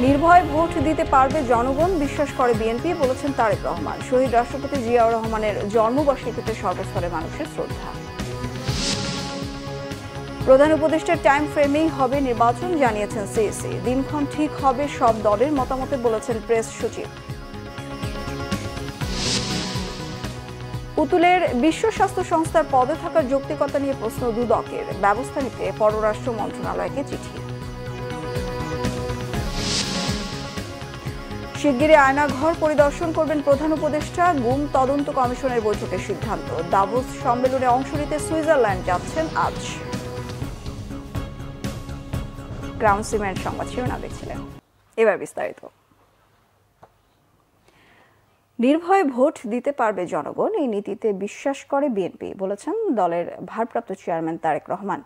নির্ভয়ে ভোট দিতে পারবে জনগণ, বিশ্বাস করে বিএনপি, বলেছেন তারেক রহমান। শহীদ রাষ্ট্রপতি জিয়াউর রহমানের জন্মবার্ষিকীতে সর্বস্তরে মানুষের শ্রদ্ধা। প্রধান উপদেষ্টার টাইম ফ্রেমেই হবে নির্বাচন, জানিয়েছেন সিইসি। দিনক্ষণ ঠিক হবে সব দলের মতামতে, বলেছেন প্রেস সচিব। পুতুলের বিশ্ব স্বাস্থ্য সংস্থার পদে থাকার যৌক্তিকতা নিয়ে প্রশ্ন দুদকের, ব্যবস্থা নিতে পররাষ্ট্র মন্ত্রণালয়কে চিঠি। শিগগিরই আয়নাঘর পরিদর্শন করবেন প্রধান উপদেষ্টা, গুম তদন্ত কমিশনের বৈঠকের সিদ্ধান্ত। দাভোস সম্মেলনে অংশ নিতে সুইজারল্যান্ড যাচ্ছেন আজ। গ্রাউন্ড সিমেন্ট সংবাদ শিরোনাম দেখছিলেন, এবার বিস্তারিত। নির্ভয়ে ভোট দিতে পারবে জনগণ, এই নীতিতে বিশ্বাস করে বিএনপি, বলেছেন দলের ভারপ্রাপ্ত চেয়ারম্যান তারেক রহমান।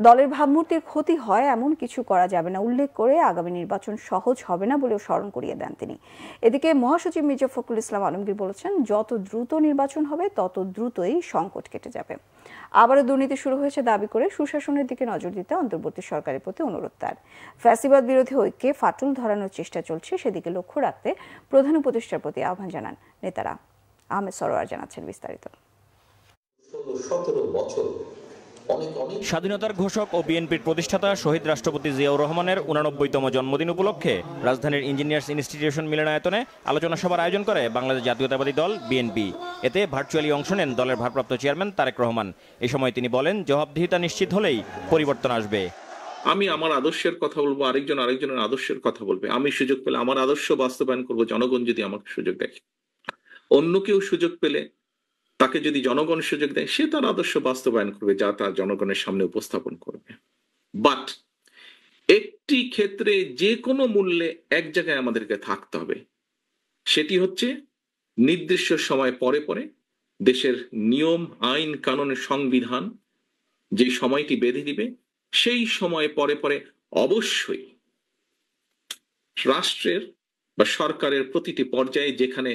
দলের ভাবমূর্তির ক্ষতি হয় এমন কিছু করা যাবে না উল্লেখ করে আগামী নির্বাচন সহজ হবে না বলেও স্মরণ করিয়ে দেন তিনি। এদিকে মহাসচিব মির্জা ফখরুল ইসলাম আলমগীর বলেছেন, যত দ্রুত নির্বাচন হবে তত দ্রুতই সংকট কেটে যাবে। আবারও দুর্নীতি শুরু হয়েছে দাবি করে সুশাসনের দিকে নজর দিতে অন্তর্বর্তী সরকারের প্রতি অনুরোধ তার। ফ্যাসিবাদ বিরোধী ঐক্যে ফাটল ধরানোর চেষ্টা চলছে, সেদিকে লক্ষ্য রাখতে প্রধান উপদেষ্টার প্রতি আহ্বান জানান নেতারা। আহমেদ সরোয়ার জানাচ্ছেন বিস্তারিত। 17 বছর স্বাধীনতার ঘোষক ও বিএনপির প্রতিষ্ঠাতা শহীদ রাষ্ট্রপতি জিয়াউর রহমানের 89তম জন্মদিন উপলক্ষে রাজধানীর ইঞ্জিনিয়ার্স ইনস্টিটিউশন মিলনায়তনে আলোচনা সভার আয়োজন করে বাংলাদেশ জাতীয়তাবাদী দল বিএনপি। এতে ভার্চুয়ালি অংশ নেন দলের ভারপ্রাপ্ত চেয়ারম্যান তারেক রহমান। এই সময় তিনি বলেন, জবাবদিহিতা নিশ্চিত হলেই পরিবর্তন আসবে। আমি আমার আদর্শের কথা বলবো, আরেকজনের আদর্শের কথা বলবে। আমি সুযোগ পেলে আমার আদর্শ বাস্তবায়ন করব, জনগণ যদি আমাকে সুযোগ দেয়। অন্য কেউ সুযোগ পেলে তাকে যদি জনগণ সুযোগ দেয়, সে তার আদর্শ বাস্তবায়ন করবে, যা তার জনগণের সামনে উপস্থাপন করবে। বাট একটি ক্ষেত্রে যে কোনো মূল্যে এক জায়গায় আমাদেরকে থাকতে হবে, সেটি হচ্ছে নির্দিষ্ট সময় পরে পরে দেশের নিয়ম, আইন, কানুনের, সংবিধান যে সময়টি বেঁধে দিবে, সেই সময় পরে পরে অবশ্যই রাষ্ট্রের বা সরকারের প্রতিটি পর্যায়ে যেখানে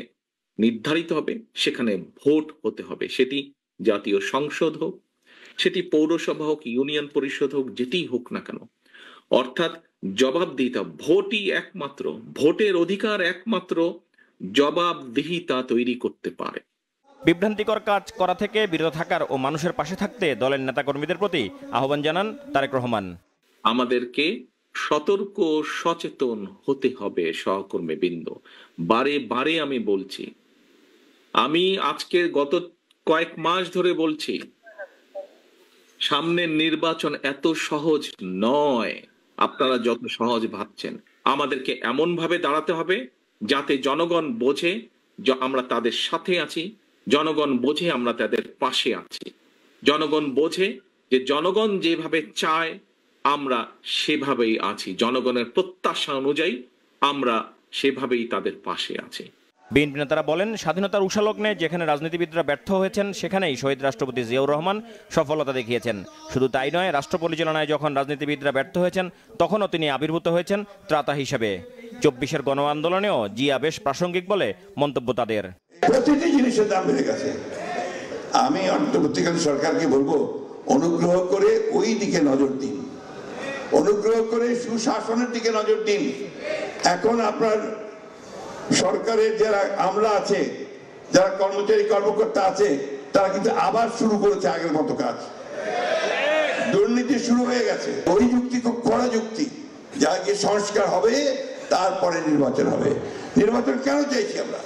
নির্ধারিত হবে সেখানে ভোট হতে হবে। সেটি জাতীয় সংসদ হোক, সেটি পৌরসভা হোক, ইউনিয়ন পরিষদ হোক, যেটি হোক না কেন। অর্থাৎ জবাবদিহিতা, ভোটই একমাত্র, ভোটের অধিকার একমাত্র জবাবদিহিতা তৈরি করতে পারে। বিভ্রান্তিকর কাজ করা থেকে বিরত থাকার ও মানুষের পাশে থাকতে দলের নেতাকর্মীদের প্রতি আহ্বান জানান তারেক রহমান। আমাদেরকে সতর্ক সচেতন হতে হবে সহকর্মীবৃন্দ। বারে বারে আমি বলছি, আমি আজকে গত কয়েক মাস ধরে বলছি, সামনের নির্বাচন এত সহজ নয় আপনারা যত সহজ ভাবছেন। আমাদেরকে এমন ভাবে দাঁড়াতে হবে যাতে জনগণ বোঝে যে আমরা তাদের সাথে আছি, জনগণ বোঝে আমরা তাদের পাশে আছি, জনগণ বোঝে যে জনগণ যেভাবে চায় আমরা সেভাবেই আছি, জনগণের প্রত্যাশা অনুযায়ী আমরা সেভাবেই তাদের পাশে আছি। বিএনপি নেতারা বলেন, স্বাধীনতার উষালগ্নে যেখানে রাজনীতিবিদরা ব্যর্থ হয়েছেন, সেখানেই শহীদ রাষ্ট্রপতি জিয়াউর রহমান সফলতা দেখিয়েছেন। শুধু তাই নয়, রাষ্ট্র পরিচালনায় যখন রাজনীতিবিদরা ব্যর্থ হয়েছেন, তখনও তিনি আবির্ভূত হয়েছেন ত্রাতা হিসেবে। 24-এর গণ আন্দোলনেও জিয়া বেশ প্রাসঙ্গিক বলে মন্তব্য তাদের। প্রতিটি জিনিসের দাম বেড়ে গেছে। আমি অন্তর্বর্তীকালীন সরকারকে বলবো, অনুগ্রহ করে ওই দিকে নজর দিন, অনুগ্রহ করে সুশাসনের দিকে নজর দিন। এখন আপনার সরকারের যারা আমলা আছে, যারা কর্মচারী কর্মকর্তা আছে, তারা কিন্তু আবার শুরু করেছে আগের মতো কাজ। দুর্নীতি শুরু হয়ে গেছে। ওই যুক্তি খুব কড়া যুক্তি, যা গিয়ে সংস্কার হবে, তারপরে নির্বাচন হবে। নির্বাচন কেন চাইছি আমরা?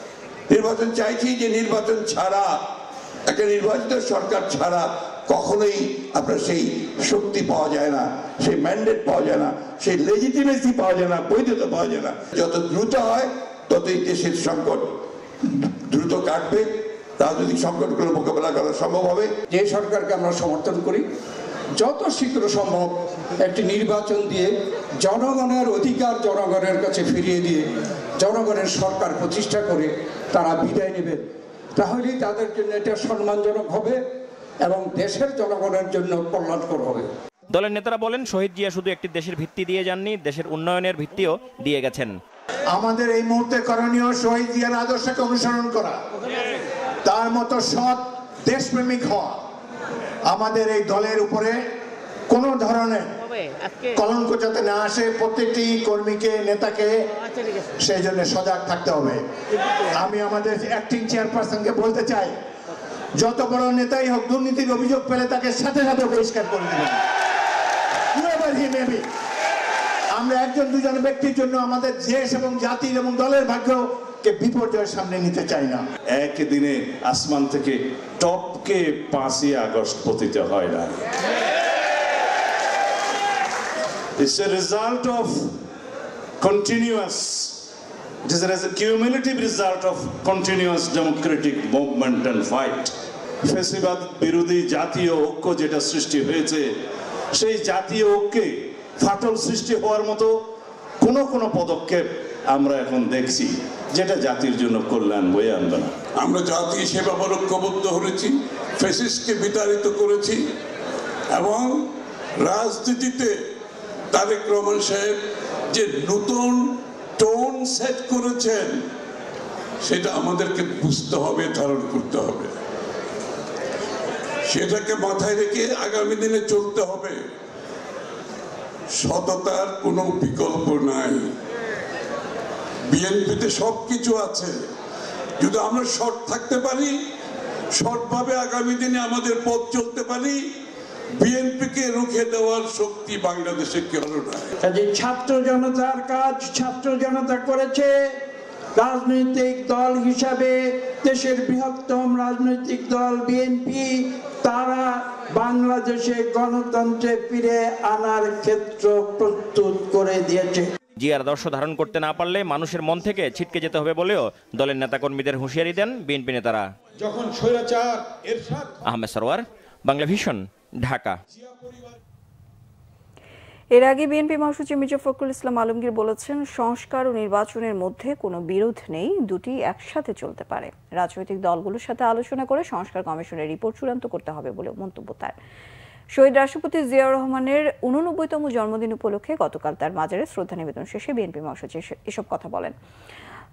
নির্বাচন চাইছি যে নির্বাচন ছাড়া, একটা নির্বাচিত সরকার ছাড়া কখনোই আপনার সেই শক্তি পাওয়া যায় না, সেই ম্যান্ডেট পাওয়া যায় না, সেই লেজিটিমেসি পাওয়া যায় না, বৈধতা পাওয়া যায় না। যত দ্রুত হয় ততই দেশের সংকট দ্রুত কাটবে, রাজনৈতিক সংকটগুলো মোকাবেলা করা সম্ভব হবে। যে সরকারকে আমরা সমর্থন করি, যত শীঘ্র সম্ভব একটি নির্বাচন দিয়ে জনগণের অধিকার জনগণের কাছে ফিরিয়ে দিয়ে জনগণের সরকার প্রতিষ্ঠা করে তারা বিদায় নেবে, তাহলেই তাদের জন্য এটা সম্মানজনক হবে এবং দেশের জনগণের জন্য কল্যাণকর হবে। দলের নেতারা বলেন, শহীদ জিয়া শুধু একটি দেশের ভিত্তি দিয়ে যাননি, দেশের উন্নয়নের ভিত্তিও দিয়ে গেছেন। আমাদের এই মুহূর্তে করণীয় শহীদ জিয়ার আদর্শকে অনুসরণ করা, তার মতো সৎ দেশপ্রেমিক হওয়া। আমাদের এই দলের উপরে কোনো ধরনের কলঙ্ক যাতে না আসে প্রত্যেকটি কর্মীকে নেতাকে সেই জন্য সজাগ থাকতে হবে। আমি আমাদের অ্যাক্টিং চেয়ারপারসনকে বলতে চাই, যত বড় নেতাই হোক দুর্নীতির অভিযোগ পেলে তাকে সাথে সাথে বহিষ্কার করে দেবেন। আমরা একজন দুজন ব্যক্তির জন্য আমাদের দেশ এবং জাতির এবং দলের ভাগ্যকে বিপর্যয়ের সামনে নিতে চাই না। একদিনে আসমান থেকে টপকে 5ই আগস্ট পতিত হয় না। It's a result of continuous, it is a cumulative result of continuous democratic movement and fight. ফ্যাসিবাদ বিরোধী জাতীয় ঐক্য যেটা সৃষ্টি হয়েছে, সেই জাতীয় ঐক্যে ফাটল সৃষ্টি হওয়ার মতো কোনো পদক্ষেপ আমরা এখন দেখছি যেটা জাতির জন্য কল্যাণ বয়ে আনবে না। আমরা জাতি সেবা ঐক্যবদ্ধ হয়েছি, ফ্যাসিস্টকে বিতাড়িত করেছি এবং রাজনীতিতে তারেক রহমান সাহেব যে নতুন টোন সেট করেছেন সেটা আমাদেরকে বুঝতে হবে, ধারণ করতে হবে, সেটাকে মাথায় রেখে আগামী দিনে চলতে হবে। সততার কোনো বিকল্প নাই। বিএনপিতে সবকিছু আছে, যদি আমরা সৎ থাকতে পারি, সৎভাবে আগামী দিনে আমাদের পথ চলতে পারি, বিএনপিকে রুখে দেওয়ার শক্তি বাংলাদেশে কেউ নাই। ছাত্র জনতার কাজ ছাত্র জনতা করেছে। রাজনৈতিক দল হিসাবে দেশের বৃহত্তম রাজনৈতিক দল বিএনপি, তারা বাংলাদেশে গণতন্ত্রে ফিরে আনার ক্ষেত্র প্রস্তুত করে দিয়েছে। জিয়ার আদর্শ ধারণ করতে না পারলে মানুষের মন থেকে ছিটকে যেতে হবে বলেও দলের নেতাকর্মীদের হুঁশিয়ারি দেন বিএনপি নেতারা। যখন স্বৈরাচার এরশাদ আহমেদ সরওয়ার, বাংলা ভিশন, ঢাকা। এর আগে বিএনপি মহাসচিব মির্জা ফখরুল ইসলাম আলমগীর বলেছেন, সংস্কার ও নির্বাচনের মধ্যে কোনো বিরোধ নেই, দুটি একসাথে চলতে পারে। রাজনৈতিক দলগুলোর সাথে আলোচনা করে সংস্কার কমিশনের রিপোর্ট চূড়ান্ত করতে হবে বলে মন্তব্য তার। শহীদ রাষ্ট্রপতি জিয়াউর রহমানের 89তম জন্মদিন উপলক্ষে গতকাল তার মাজারে শ্রদ্ধা নিবেদন শেষে বিএনপি মহাসচিব এসব কথা বলেন।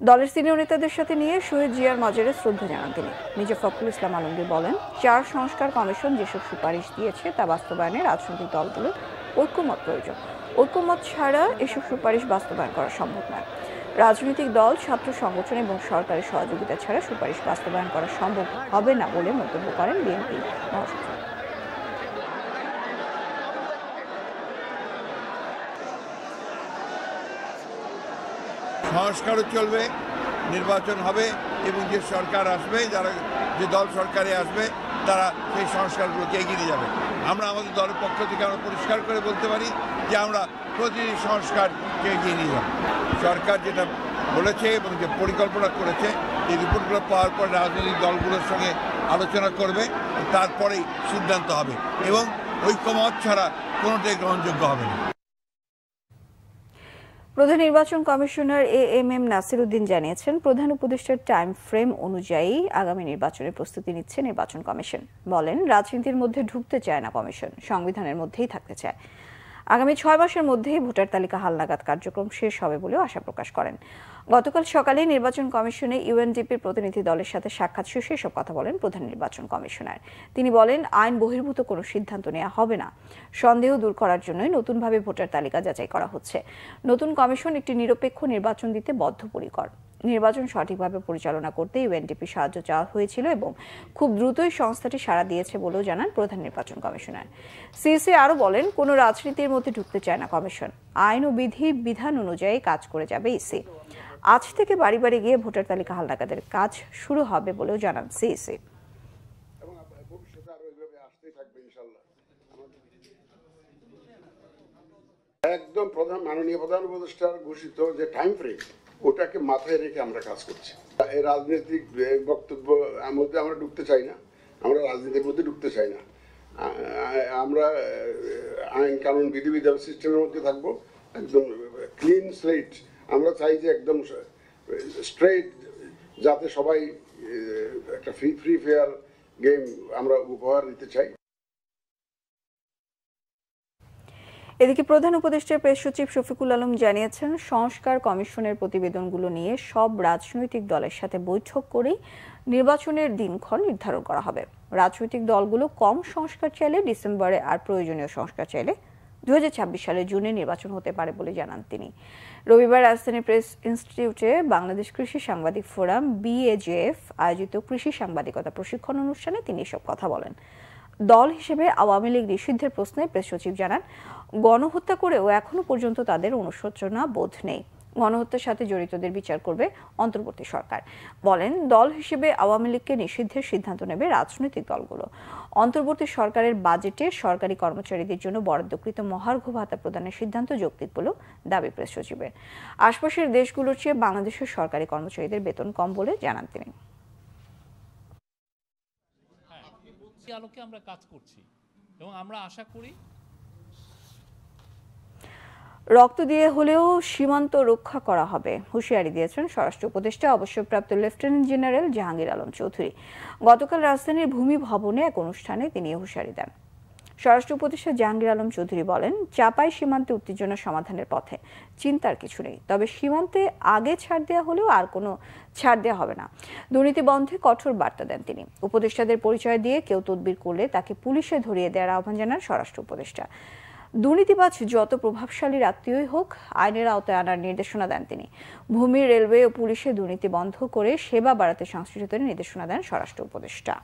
দলের সিনিয়র নেতাদের সাথে নিয়ে শহীদ জিয়ার মাজারে শ্রদ্ধা জানান তিনি। মির্জা ফখরুল ইসলাম আলমগীর বলেন, 4 সংস্কার কমিশন যেসব সুপারিশ দিয়েছে তা বাস্তবায়নে রাজনৈতিক দলগুলোর ঐক্যমত প্রয়োজন। ঐক্যমত ছাড়া এসব সুপারিশ বাস্তবায়ন করা সম্ভব নয়। রাজনৈতিক দল, ছাত্র সংগঠন এবং সরকারের সহযোগিতা ছাড়া সুপারিশ বাস্তবায়ন করা সম্ভব হবে না বলে মন্তব্য করেন বিএনপি মহাসচিব। সংস্কারও চলবে, নির্বাচন হবে এবং যে সরকার আসবে, যে দল সরকারে আসবে তারা সেই সংস্কারগুলোকে এগিয়ে নিয়ে যাবে। আমরা আমাদের দলের পক্ষ থেকে আমরা পরিষ্কার করে বলতে পারি যে আমরা প্রতিটি সংস্কারকে এগিয়ে নিয়ে যাব। সরকার যেটা বলেছে এবং যে পরিকল্পনা করেছে, এই রিপোর্টগুলো পাওয়ার পর রাজনৈতিক দলগুলোর সঙ্গে আলোচনা করবে, তারপরেই সিদ্ধান্ত হবে এবং ঐক্যমত ছাড়া কোনোটাই গ্রহণযোগ্য হবে না। প্রধান নির্বাচন কমিশনার এএমএম নাসির উদ্দিন জানিয়েছেন, প্রধান উপদেষ্টার টাইম ফ্রেম অনুযায়ী আগামী নির্বাচনের প্রস্তুতি নিচ্ছে নির্বাচন কমিশন। বলেন, রাজনীতির মধ্যে ঢুকতে চায় না কমিশন, সংবিধানের মধ্যেই থাকতে চায়। আগামী 6 মাসের মধ্যেই ভোটার তালিকা হালনাগাদ কার্যক্রম শেষ হবে বলেও আশা প্রকাশ করেন। গতকাল সকালে নির্বাচন কমিশনে ইউএনডিপির প্রতিনিধি দলের সাথে সাক্ষাৎ শেষে এসব কথা বলেন প্রধান নির্বাচন কমিশনার। তিনি বলেন, আইন বহির্ভূত কোনো সিদ্ধান্ত নেওয়া হবে না। সন্দেহ দূর করার জন্যই নতুনভাবে ভোটার তালিকা যাচাই করা হচ্ছে। নতুন কমিশন একটি নিরপেক্ষ নির্বাচন দিতে বদ্ধপরিকর। নির্বাচন সঠিকভাবে পরিচালনা করতে ইউএনডিপি সাহায্য চাওয়া হয়েছিল এবং খুব দ্রুতই সংস্থাটি সাড়া দিয়েছে বলেও জানান প্রধান নির্বাচন কমিশনার। সিসি আরও বলেন, কোনো রাজনীতির মধ্যে ঢুকতে চায় না কমিশন। আইন ও বিধান অনুযায়ী কাজ করে যাবে ইসি। আজ থেকে বাড়ি বাড়ি গিয়ে ভোটার তালিকা হালনাগাদের কাজ শুরু হবে বলেও জানান সিইসি। একদম মাননীয় প্রধান উপদেষ্টার ঘোষিত যে টাইম ফ্রেম, ওটাকে মাথায় রেখে আমরা কাজ করছি। এই রাজনৈতিক বক্তব্য মধ্যে আমরা ঢুকতে চাই না, আমরা রাজনীতির মধ্যে ঢুকতে চাই না। আমরা আইন কানুন বিধিবিধান সিস্টেমের মধ্যে থাকবো, একদম ক্লিন স্লেট। আমরা চাই যে একদম স্ট্রেট, যাতে সবাই একটা ফ্রি ফেয়ার গেম আমরা উপহার দিতে চাই। এদিকে প্রধান উপদেষ্টার প্রেস সচিব শফিকুল আলম জানিয়েছেন, সংস্কার কমিশনের প্রতিবেদনগুলো নিয়ে সব রাজনৈতিক দলের সাথে বৈঠক করেই নির্বাচনের দিনক্ষণ নির্ধারণ করা হবে। রাজনৈতিক দলগুলো কম সংস্কার চাইলে ডিসেম্বরে, আর প্রয়োজনীয় সংস্কার চাইলে 2026 সালের জুনে নির্বাচন হতে পারে বলে জানান তিনি। রবিবার রাজধানী প্রেস ইনস্টিটিউটে বাংলাদেশ কৃষি সাংবাদিক ফোরাম BAJF আয়োজিত কৃষি সাংবাদিকতা প্রশিক্ষণ অনুষ্ঠানে তিনি এসব কথা বলেন। দল হিসেবে আওয়ামী লীগ নিষিদ্ধের প্রশ্নে প্রেস সচিব জানান, গণহত্যা করেও এখনো পর্যন্ত তাদের অনুশোচনা বোধ নেই। গণহত্যার সাথে জড়িতদের বিচার করবে অন্তর্বর্তী সরকার। বলেন, দল হিসেবে আওয়ামী লীগকে নিষিদ্ধের সিদ্ধান্ত নেবে রাজনৈতিক দলগুলো। অন্তর্বর্তী সরকারের বাজেটে সরকারি কর্মচারীদের জন্য বরাদ্দকৃত মহার্ঘ ভাতা প্রদানের সিদ্ধান্ত যৌক্তিক বলেও দাবি প্রেস সচিবের। আশপাশের দেশগুলোর চেয়ে বাংলাদেশের সরকারি কর্মচারীদের বেতন কম বলে জানান তিনি। আলোকে আমরা কাজ করছি এবং আমরা আশা করি রক্ত দিয়ে হলেও সীমান্ত রক্ষা করা হবে, হুঁশিয়ারি দিয়েছেন স্বরাষ্ট্র উপদেষ্টা অবসরপ্রাপ্ত লেফটেন্যান্ট জেনারেল জাহাঙ্গীর আলম চৌধুরী। গতকাল রাজধানীর ভূমি ভবনে এক অনুষ্ঠানে তিনি হুঁশিয়ারি দেন। স্বরাষ্ট্র উপদেষ্টা জাহাঙ্গীর আলম চৌধুরী বলেন, চাপাই সীমান্তে উত্তেজনা সমাধানের পথে চিন্তার কিছু নেই, তবে সীমান্তে আগে ছাড় দেওয়া হলেও আর কোনো ছাড় দেওয়া হবে না। দুর্নীতি বন্ধে কঠোর বার্তা দেন তিনি। উপদেষ্টাদের পরিচয় দিয়ে কেউ তদবির করলে তাকে পুলিশে ধরিয়ে দেওয়ার আহ্বান জানান স্বরাষ্ট্র উপদেষ্টা। দুর্নীতিবাজ যত প্রভাবশালী আত্মীয়ই হোক, আইনের আওতায় আনার নির্দেশনা দেন তিনি। ভূমি, রেলওয়ে ও পুলিশে দুর্নীতি বন্ধ করে সেবা বাড়াতে সংশ্লিষ্টদের নির্দেশনা দেন স্বরাষ্ট্র উপদেষ্টা।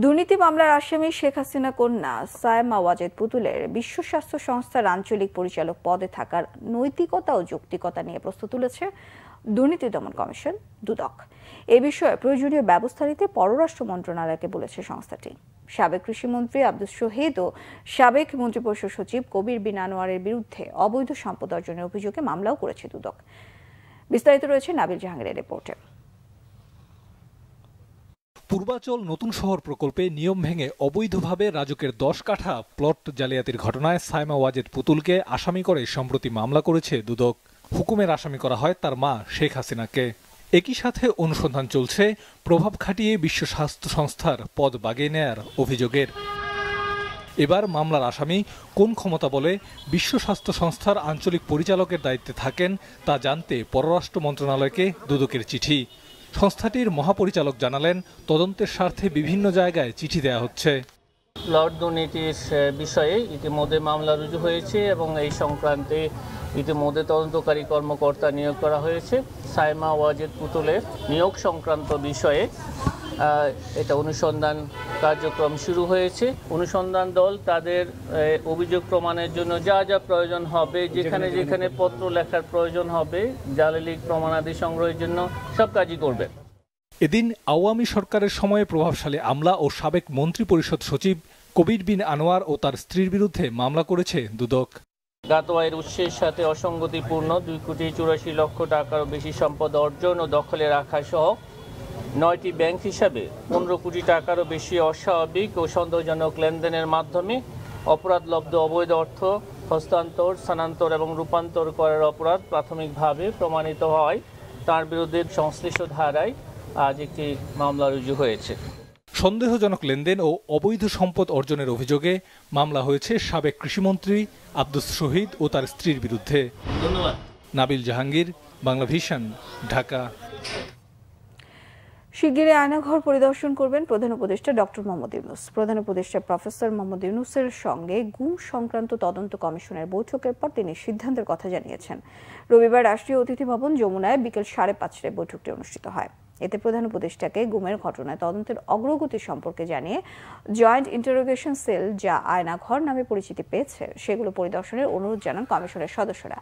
দুর্নীতি মামলার আসামি শেখ হাসিনা কন্যা সায়মা ওয়াজেদ পুতুলের বিশ্ব স্বাস্থ্য সংস্থার আঞ্চলিক পরিচালক পদে থাকার নৈতিকতা ও যৌক্তিকতা নিয়ে প্রশ্ন তুলেছে দুর্নীতি দমন কমিশন দুদক। এ বিষয়ে প্রয়োজনীয় ব্যবস্থা নিতে পররাষ্ট্র মন্ত্রণালয়কে বলেছে সংস্থাটি। সাবেক কৃষিমন্ত্রী আব্দুস শহীদ ও সাবেক মন্ত্রিপরিষদ সচিব কবির বিন আনোয়ারের বিরুদ্ধে অবৈধ সম্পদ অর্জনের অভিযোগে মামলাও করেছে দুদক। বিস্তারিত রয়েছে নাবিল জাহাঙ্গীরের রিপোর্টে। পূর্বাচল নতুন শহর প্রকল্পে নিয়ম ভেঙে অবৈধভাবে রাজুকের 10 কাঠা প্লট জালিয়াতির ঘটনায় সায়মা ওয়াজেদ পুতুলকে আসামি করে সম্প্রতি মামলা করেছে দুদক। হুকুমের আসামি করা হয় তার মা শেখ হাসিনাকে। একই সাথে অনুসন্ধান চলছে প্রভাব খাটিয়ে বিশ্ব স্বাস্থ্য সংস্থার পদ বাগিয়ে নেয়ার অভিযোগের। এবার মামলার আসামি কোন ক্ষমতা বলে বিশ্ব স্বাস্থ্য সংস্থার আঞ্চলিক পরিচালকের দায়িত্বে থাকেন তা জানতে পররাষ্ট্র মন্ত্রণালয়কে দুদকের চিঠি। সংস্থাটির মহাপরিচালক জানালেন, তদন্তের স্বার্থে বিভিন্ন জায়গায় চিঠি দেয়া হচ্ছে। প্লট দুর্নীতির বিষয়ে ইতিমধ্যে মামলা রুজু হয়েছে এবং এই সংক্রান্তে ইতিমধ্যে তদন্তকারী কর্মকর্তা নিয়োগ করা হয়েছে। সায়মা ওয়াজেদ পুতুলের নিয়োগ সংক্রান্ত বিষয়ে এটা অনুসন্ধান কার্যক্রম শুরু হয়েছে। অনুসন্ধান দল তাদের অভিযোগ প্রমাণের জন্য যা যা প্রয়োজন হবে, যেখানে যেখানে পত্র লেখার প্রয়োজন হবে, জালিয়াতির প্রমাণাদি সংগ্রহের জন্য সব কাজই করবে। এদিন আওয়ামী সরকারের সময়ে প্রভাবশালী আমলা ও সাবেক মন্ত্রিপরিষদ সচিব কবির বিন আনোয়ার ও তার স্ত্রীর বিরুদ্ধে মামলা করেছে দুদক। জ্ঞাত আয়ের উৎসের সাথে অসঙ্গতিপূর্ণ 2,84,00,000 টাকারও বেশি সম্পদ অর্জন ও দখলে রাখা সহ 9টি ব্যাংক হিসাবে 15 কোটি টাকারও বেশি অস্বাভাবিক ও সন্দেহজনক লেনদেনের মাধ্যমে অপরাধলব্ধ অবৈধ অর্থ হস্তান্তর, স্থানান্তর এবং রূপান্তর করার অপরাধ প্রাথমিকভাবে প্রমাণিত হয় তার বিরুদ্ধে সংশ্লিষ্ট ধারায় আজ একটি মামলা রুজু হয়েছে। সন্দেহজনক লেনদেন ও অবৈধ সম্পদ অর্জনের অভিযোগে মামলা হয়েছে সাবেক কৃষিমন্ত্রী আব্দুস শহীদ ও তার স্ত্রীর বিরুদ্ধে। ধন্যবাদ। নাবিল জাহাঙ্গীর, বাংলা ভিশন, ঢাকা। শিগগিরই আয়নাঘর পরিদর্শন করবেন প্রধান উপদেষ্টা ডক্টর মোহাম্মদ ইউনূস। প্রধান উপদেষ্টা প্রফেসর মোহাম্মদ ইউনূসের সঙ্গে গুম সংক্রান্ত তদন্ত কমিশনের বৈঠকের পর তিনি সিদ্ধান্তের কথা জানিয়েছেন। রবিবার রাষ্ট্রীয় অতিথি ভবন যমুনায় বিকেল 5:30টায় বৈঠকটি অনুষ্ঠিত হয়। এতে প্রধান উপদেষ্টাকে গুমের ঘটনায় তদন্তের অগ্রগতি সম্পর্কে জানিয়ে জয়েন্ট ইন্টারোগেশন সেল, যা আয়নাঘর নামে পরিচিতি পেয়েছে, সেগুলো পরিদর্শনের অনুরোধ জানান কমিশনের সদস্যরা।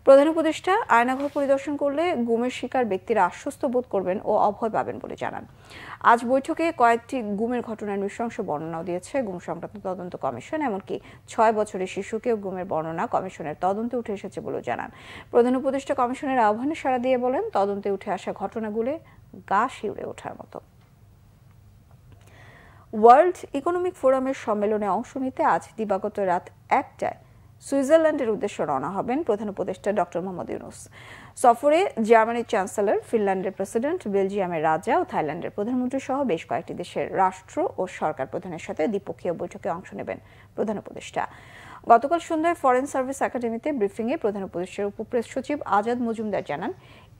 প্রধান উপদেষ্টা আয়নাঘর পরিদর্শন করলে গুমের শিকার ব্যক্তিরা আশ্বস্ত বোধ করবেন ও অভয় পাবেন বলে জানান। আজ বৈঠকে কয়েকটি গুমের ঘটনার নৃশংস বর্ণনাও দিয়েছে গুম সংক্রান্ত তদন্ত কমিশন। এমনকি 6 বছরের শিশুকেও গুমের বর্ণনা কমিশনের তদন্তে উঠে এসেছে বলে জানান। প্রধান উপদেষ্টা কমিশনের আহ্বানে সাড়া দিয়ে বলেন, তদন্তে উঠে আসা ঘটনাগুলো গা শিউরে ওঠার মতো। ওয়ার্ল্ড ইকোনমিক ফোরামের সম্মেলনে অংশ নিতে আজ দিবাগত রাত 1টায় সুইজারল্যান্ডের উদ্দেশ্যে রওনা হবেন প্রধান উপদেষ্টা ডক্টর মোহাম্মদ ইউনূস। সফরে জার্মানির চ্যান্সেলর, ফিনল্যান্ডের প্রেসিডেন্ট, বেলজিয়ামের রাজা ও থাইল্যান্ডের প্রধানমন্ত্রী সহ বেশ কয়েকটি দেশের রাষ্ট্র ও সরকার প্রধানের সাথে দ্বিপক্ষীয় বৈঠকে অংশ নেবেন প্রধান উপদেষ্টা। গতকাল সন্ধ্যায় ফরেন সার্ভিস একাডেমিতে ব্রিফিংয়ে প্রধান উপদেষ্টার উপপ্রেস সচিব আজাদ মজুমদার জানান,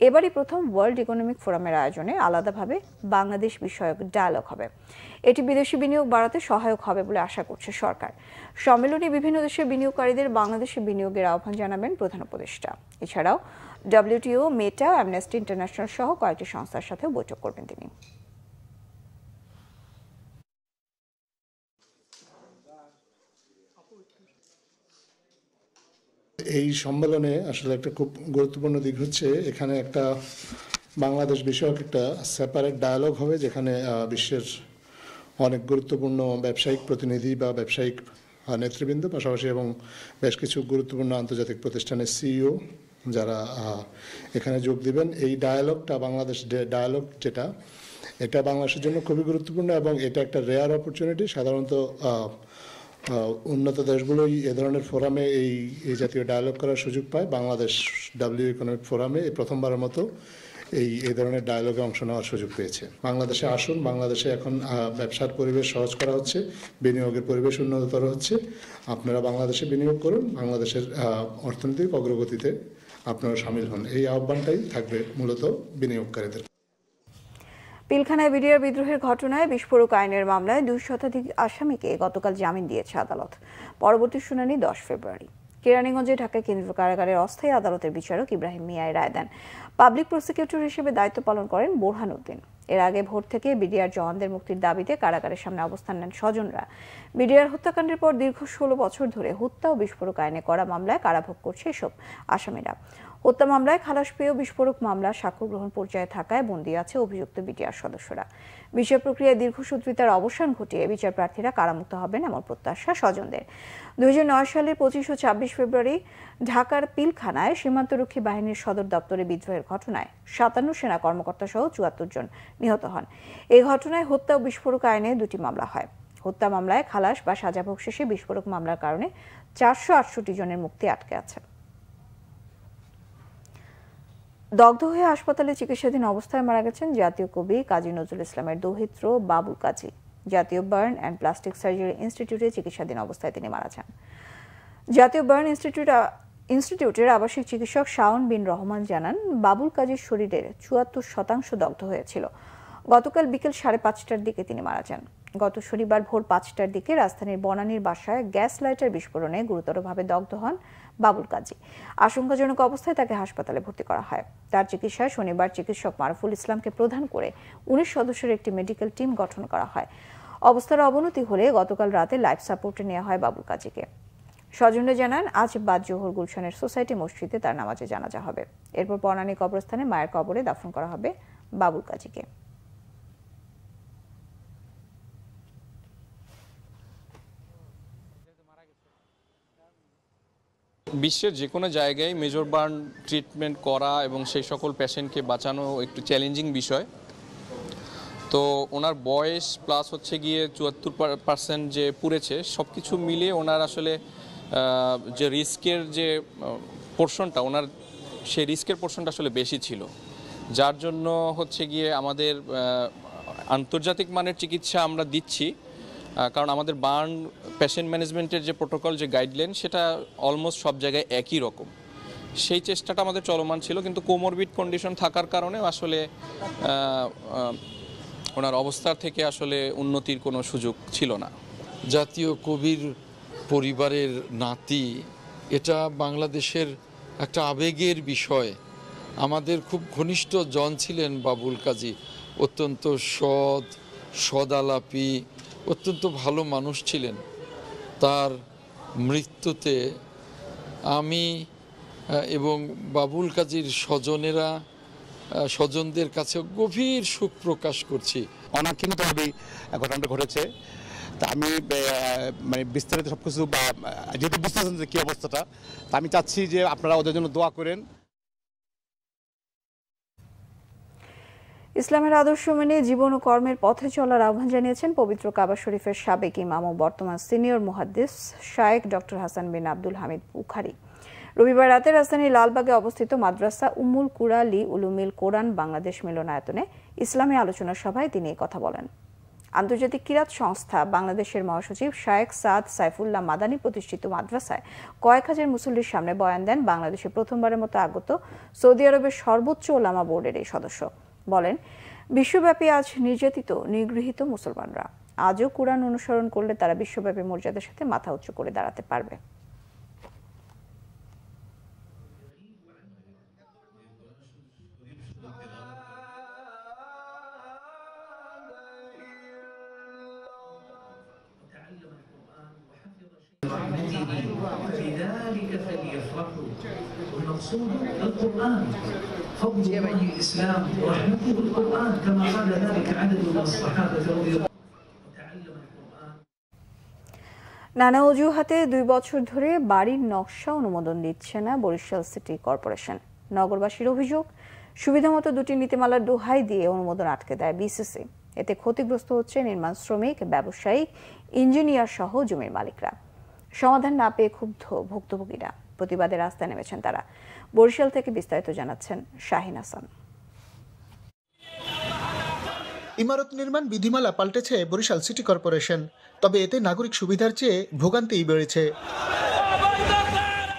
এবারই প্রথম ওয়ার্ল্ড ইকোনমিক ফোরামের আয়োজনে আলাদাভাবে বাংলাদেশ বিষয়ক ডায়ালগ হবে। এটি বিদেশি বিনিয়োগ বাড়াতে সহায়ক হবে বলে আশা করছে সরকার। সম্মেলনে বিভিন্ন দেশের বিনিয়োগকারীদের বাংলাদেশে বিনিয়োগের আহ্বান জানাবেন প্রধান উপদেষ্টা। এছাড়াও WTO, মেটা, অ্যামনেস্টি ইন্টারন্যাশনাল সহ কয়েকটি সংস্থার সাথেও বৈঠক করবেন তিনি। এই সম্মেলনে আসলে একটা খুব গুরুত্বপূর্ণ দিক হচ্ছে এখানে একটা বাংলাদেশ বিষয়ক একটা সেপারেট ডায়ালগ হবে, যেখানে বিশ্বের অনেক গুরুত্বপূর্ণ ব্যবসায়িক প্রতিনিধি বা ব্যবসায়িক নেতৃবৃন্দ পাশাপাশি এবং বেশ কিছু গুরুত্বপূর্ণ আন্তর্জাতিক প্রতিষ্ঠানের CEO যারা এখানে যোগ দিবেন। এই ডায়ালগটা বাংলাদেশ ডায়ালগ যেটা, এটা বাংলাদেশের জন্য খুবই গুরুত্বপূর্ণ এবং এটা একটা রেয়ার অপরচুনিটি। সাধারণত উন্নত দেশগুলোই এ ধরনের ফোরামে এই জাতীয় ডায়ালগ করার সুযোগ পায়। বাংলাদেশ WTO ইকোনমিক ফোরামে এই প্রথমবারের মতো এই ধরনের ডায়ালগে অংশ নেওয়ার সুযোগ পেয়েছে। বাংলাদেশে আসুন, বাংলাদেশে এখন ব্যবসার পরিবেশ সহজ করা হচ্ছে, বিনিয়োগের পরিবেশ উন্নততর হচ্ছে। আপনারা বাংলাদেশে বিনিয়োগ করুন, বাংলাদেশের অর্থনৈতিক অগ্রগতিতে আপনারা সামিল হন। এই আহ্বানটাই থাকবে মূলত বিনিয়োগকারীদের। পিলখানায় বিডিআর বিদ্রোহের ঘটনায় বিস্ফোরক আইনের মামলায় 2 শতাধিক আসামিকে গতকাল জামিন দিয়েছে আদালত। পরবর্তী শুনানি 10 ফেব্রুয়ারি। কেরানীগঞ্জে ঢাকা কেন্দ্রীয় কারাগারের অস্থায়ী আদালতের বিচারক ইব্রাহিম মিয়াই রায় দেন। পাবলিক প্রসিকিউটর হিসেবে দায়িত্ব পালন করেন বোরহান উদ্দিন। এর আগে ভোর থেকে বিডিআর জওয়ানদের মুক্তির দাবিতে কারাগারের সামনে অবস্থান নেন স্বজনরা। বিডিআর হত্যাকাণ্ডের পর দীর্ঘ 16 বছর ধরে হত্যা ও বিস্ফোরক আইনে করা মামলায় কারাভোগ করছে এসব আসামিরা। হত্যা মামলায় খালাস পেয়েও বিস্ফোরক মামলা সাক্ষ্য গ্রহণ পর্যায়ে থাকায় বন্দী আছে অভিযুক্ত বিডিআর সদস্যরা। বিচার প্রক্রিয়ায় দীর্ঘসূত্রিতার অবসান ঘটিয়ে বিচার প্রার্থীরা কারামুক্ত হবেন এমন প্রত্যাশা স্বজনদের। 2009 সালের 25 ও 26 ফেব্রুয়ারি ঢাকার পিলখানায় সীমান্তরক্ষী বাহিনীর সদর দপ্তরে বিদ্রোহের ঘটনায় 57 সেনা কর্মকর্তা সহ 74 জন নিহত হন। এই ঘটনায় হত্যা ও বিস্ফোরক আইনে 2টি মামলা হয়। হত্যা মামলায় খালাস বা সাজাভোগ শেষে বিস্ফোরক মামলার কারণে 468 জনের মুক্তি আটকে আছে। দগ্ধ হয়ে হাসপাতালে চিকিৎসাধীন অবস্থায় মারা গেছেন জাতীয় কবি কাজী নজরুল ইসলামের দৌহিত্র বাবুল কাজী। জাতীয় বার্ন অ্যান্ড প্লাস্টিক সার্জারি ইনস্টিটিউটে চিকিৎসাধীন অবস্থায় তিনি মারা যান। জাতীয় বার্ন ইনস্টিটিউটের আবাসিক চিকিৎসক শাওন বিন রহমান জানান, বাবুল কাজীর শরীরের 74% দগ্ধ হয়েছিল। গতকাল বিকেল 5:30টার দিকে তিনি মারা যান। গত শনিবার ভোর 5টার দিকে রাজধানীর বনানীর বাসায় গ্যাস লাইটার বিস্ফোরণে গুরুতরভাবে দগ্ধ হন বাবুল কাজী। আশঙ্কাজনক অবস্থায় তাকে হাসপাতালে ভর্তি করা হয়। তার চিকিৎসায় শনিবার চিকিৎসক মারুফুল ইসলামকে প্রধান করে 19 সদস্যের একটি মেডিকেল টিম গঠন করা হয়। অবস্থার অবনতি হলে গতকাল রাতে লাইফ সাপোর্টে নেওয়া হয় বাবুল কাজীকে। স্বজনরা জানান, আজ বাদ জোহর গুলশানের সোসাইটি মসজিদে তার নামাজে জানাজা হবে। এরপর বনানী কবরস্থানে মায়ের কবরে দাফন করা হবে বাবুল কাজীকে। বিশ্বের যে কোনো জায়গায় মেজর বার্ন ট্রিটমেন্ট করা এবং সেই সকল পেশেন্টকে বাঁচানো একটু চ্যালেঞ্জিং বিষয়। তো ওনার বয়স প্লাস হচ্ছে গিয়ে 74% যে পুড়েছে, সব কিছু মিলিয়ে ওনার আসলে যে রিস্কের যে পোর্শনটা, ওনার সেই রিস্কের পোর্শনটা আসলে বেশি ছিল, যার জন্য হচ্ছে গিয়ে আমাদের আন্তর্জাতিক মানের চিকিৎসা আমরা দিচ্ছি। কারণ আমাদের বার্ন পেশেন্ট ম্যানেজমেন্টের যে প্রোটোকল, যে গাইডলাইন, সেটা অলমোস্ট সব জায়গায় একই রকম। সেই চেষ্টাটা আমাদের চলমান ছিল, কিন্তু কোমরবিড কন্ডিশন থাকার কারণে আসলে ওনার অবস্থার থেকে আসলে উন্নতির কোনো সুযোগ ছিল না। জাতীয় কবির পরিবারের নাতি, এটা বাংলাদেশের একটা আবেগের বিষয়। আমাদের খুব ঘনিষ্ঠ জন ছিলেন বাবুল কাজী, অত্যন্ত সদালাপী, অত্যন্ত ভালো মানুষ ছিলেন। তার মৃত্যুতে আমি এবং বাবুল কাজীর স্বজনদের কাছে গভীর শোক প্রকাশ করছি। অনাকাঙ্ক্ষিতভাবেই ঘটনাটা ঘটেছে। তা আমি মানে বিস্তারিত সব কিছু বা যেহেতু বুঝতেছেন যে কী অবস্থাটা, তা আমি চাচ্ছি যে আপনারা ওদের জন্য দোয়া করেন। ইসলামের আদর্শ মেনে জীবন ও কর্মের পথে চলার আহ্বান জানিয়েছেন পবিত্র কাবা শরীফের সাবেক ইমাম ও বর্তমান সিনিয়র মুহাদ্দিস শায়েখ ডক্টর হাসান বিন আব্দুল হামিদ বুখারী। রবিবার রাতে রাজধানীর লালবাগে অবস্থিত মাদ্রাসা উম্মুল কুরা লি উলুমিল কোরআন বাংলাদেশ মিলনায়তনে ইসলামী আলোচনা সভায় তিনি এই কথা বলেন। আন্তর্জাতিক কিরাত সংস্থা বাংলাদেশের মহাসচিব শায়েখ সাদ সাইফুল্লাহ মাদানী প্রতিষ্ঠিত মাদ্রাসায় কয়েক হাজার মুসল্লির সামনে বয়ান দেন বাংলাদেশে প্রথমবারের মতো আগত সৌদি আরবের সর্বোচ্চ ওলামা বোর্ডের এই সদস্য। বলেন, বিশ্বব্যাপী আজ নির্যাতিত নিগৃহীত মুসলমানরা আজও কোরআন অনুসরণ করলে তারা বিশ্বব্যাপী মর্যাদার সাথে মাথা উঁচু করে দাঁড়াতে পারবে। في ذلك فليفرحوا والمقصود القرآن فضل الله الإسلام ورحمته القرآن كما قال ذلك عدد من الصحابة رضي الله عنهم। নানা অজুহাতে 2 বছর ধরে বাড়ির নকশা অনুমোদন দিচ্ছে না বরিশাল সিটি কর্পোরেশন। নগরবাসীর অভিযোগ, সুবিধামতো দুটি নীতিমালার দোহাই দিয়ে অনুমোদন আটকে দেয় বিসিসি। এতে ক্ষতিগ্রস্ত হচ্ছে নির্মাণ শ্রমিক, ব্যবসায়ী, ইঞ্জিনিয়ার সহ জমির মালিকরা। সমাধান না পেয়ে ক্ষুব্ধ ভুক্তভোগীরা প্রতিবাদে রাস্তায় নেমেছেন তারা। বরিশাল থেকে বিস্তারিত জানাচ্ছেন শাহিন হাসান। ইমারত নির্মাণ বিধিমালা পাল্টেছে বরিশাল সিটি কর্পোরেশন, তবে এতে নাগরিক সুবিধার চেয়ে ভোগান্তিই বেড়েছে।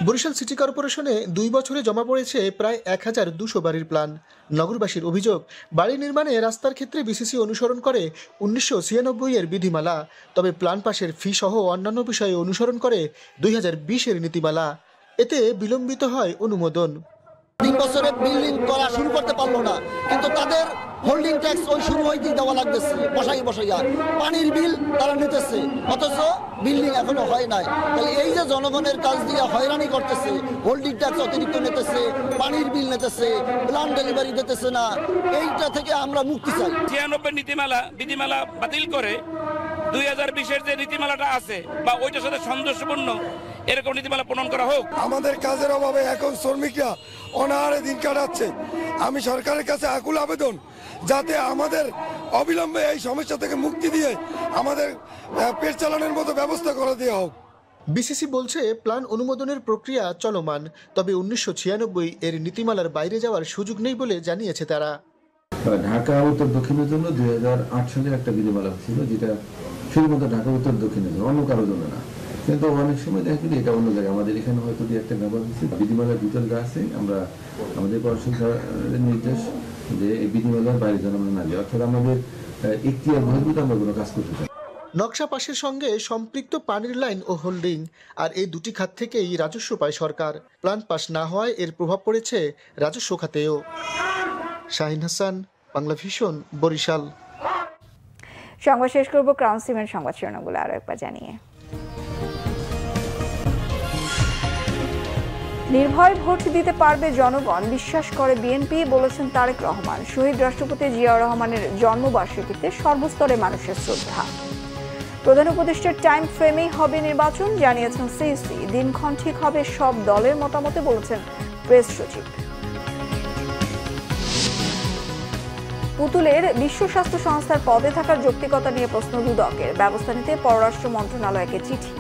বরিশাল সিটি কর্পোরেশনে 2 বছরে জমা পড়েছে প্রায় 1200 বাড়ির প্ল্যান। নগরবাসীর অভিযোগ, বাড়ি নির্মাণে রাস্তার ক্ষেত্রে বিসিসি অনুসরণ করে 1996 এর বিধিমালা, তবে প্ল্যান পাশের ফি সহ অন্যান্য বিষয়ে অনুসরণ করে 2020 এর নীতিমালা। এতে বিলম্বিত হয় অনুমোদন। 3 বছরে বিল্ডিং করা শুরু করতে পারলো না, কিন্তু তাদের হোল্ডিং ট্যাক্স ওই শুরু হইতে দেওয়া লাগতেছে বসাইয়া। পানির বিল তারা নিতেছে, অথচ বিল্ডিং এখনো হয় নাই। তাহলে এই যে জনগণের কাজ দিয়ে হয়রানি করতেছে, হোল্ডিং ট্যাক্স অতিরিক্ত নিতেছে, পানির বিল নিতেছে, প্ল্যান ডেলিভারি দিতেছে না, এইটা থেকে আমরা মুক্তি চাই। 96 বিধিমালা বাতিল করে 2020-এর যে নীতিমালাটা আছে বা ওইটার সাথে সামঞ্জস্যপূর্ণ এরকম নীতিমালা প্রণয়ন করা হোক। আমাদের কাজের অভাবে এখন শ্রমিকরা অনাহারে দিন কাটাচ্ছে। আমি সরকারের কাছে আকুল আবেদন, যাতে আমাদের অবিলম্বে এই সমস্যা থেকে মুক্তি দিয়ে আমাদের পেট চালানোর মতো ব্যবস্থা করে দেওয়া হোক। বিসিসি বলছে প্ল্যান অনুমোদনের প্রক্রিয়া চলমান, তবে 1996 এর নীতিমালার বাইরে যাওয়ার সুযোগ নেই বলে জানিয়েছে তারা। ঢাকা উত্তর দক্ষিণের জন্য 2008 সালে একটা বিধিমালা ছিল, যেটা শুধুমাত্র ঢাকা উত্তর দক্ষিণের জন্য, অন্য কারোর জন্য না। কিন্তু অনেক সময় দেখা গেলে এটা অন্য জায়গায়, আমাদের এখানে হয়তো একটা ব্যবহার হচ্ছে। বিধিমালার ভিতরে যা আছে, আমরা আমাদের পড়াশোনার নির্দেশ যে এই বিধিমালার বাইরে যেন আমরা না যাই, অর্থাৎ আমাদের এখতিয়ার বহির্ভূত আমরা কোনো কাজ করতে চাই। নকশা পাশের সঙ্গে সম্পৃক্ত পানির লাইন ও হোল্ডিং, আর এই দুটি খাত থেকেই রাজস্ব পায় সরকার। প্ল্যান পাস না হওয়ায় এর প্রভাব পড়েছে রাজস্ব খাতেও। শাহিন হাসান, বাংলা ভিশন, বরিশাল। সংবাদ শেষ করব ক্রাউন সিমেন্ট সংবাদ শিরোনামগুলো আরো একবার জানিয়ে। নির্ভয় ভোট দিতে পারবে জনগণ, বিশ্বাস করে বিএনপি, বলেছেন তারেক রহমান। শহীদ রাষ্ট্রপতি জিয়াউর রহমানের জন্মবার্ষিকীতে সর্বস্তরে মানুষের শ্রদ্ধা। প্রধান উপদেষ্টার টাইম ফ্রেমেই হবে নির্বাচন, জানিয়েছেন সিইসি। দিনক্ষণ ঠিক হবে সব দলের মতামতে, বলেছেন প্রেস সচিব। পুতুলের বিশ্ব স্বাস্থ্য সংস্থার পদে থাকার যৌক্তিকতা নিয়ে প্রশ্ন দুদকের, ব্যবস্থা নিতে পররাষ্ট্র মন্ত্রণালয়কে চিঠি।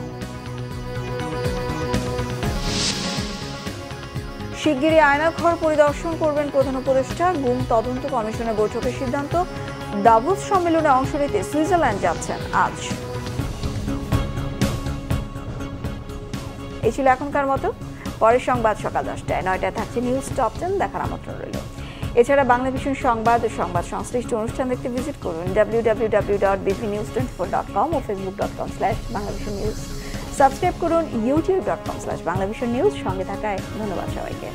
শিগগিরই আয়নাঘর পরিদর্শন করবেন প্রধান উপদেষ্টা। গুম তদন্ত কমিশনের বৈঠকের সিদ্ধান্ত। দাভোস সম্মেলনে অংশ নিতে সুইজারল্যান্ড যাচ্ছেন আজ। এই ছিল এখনকার মতো। পরের সংবাদ সকাল 10টায়, 9টায় থাকছে নিউজ টপ 10, দেখার আমন্ত্রণ রইল। এছাড়া বাংলা ভিশন সংবাদ ও সংবাদ সংশ্লিষ্ট অনুষ্ঠান দেখতে ভিজিট করুন www.bpnews24.com ও facebook.com/banglavishnnews। সাবস্ক্রাইব করুন youtube.com/banglavishnnews। সঙ্গে থাকায় ধন্যবাদ সবাইকে।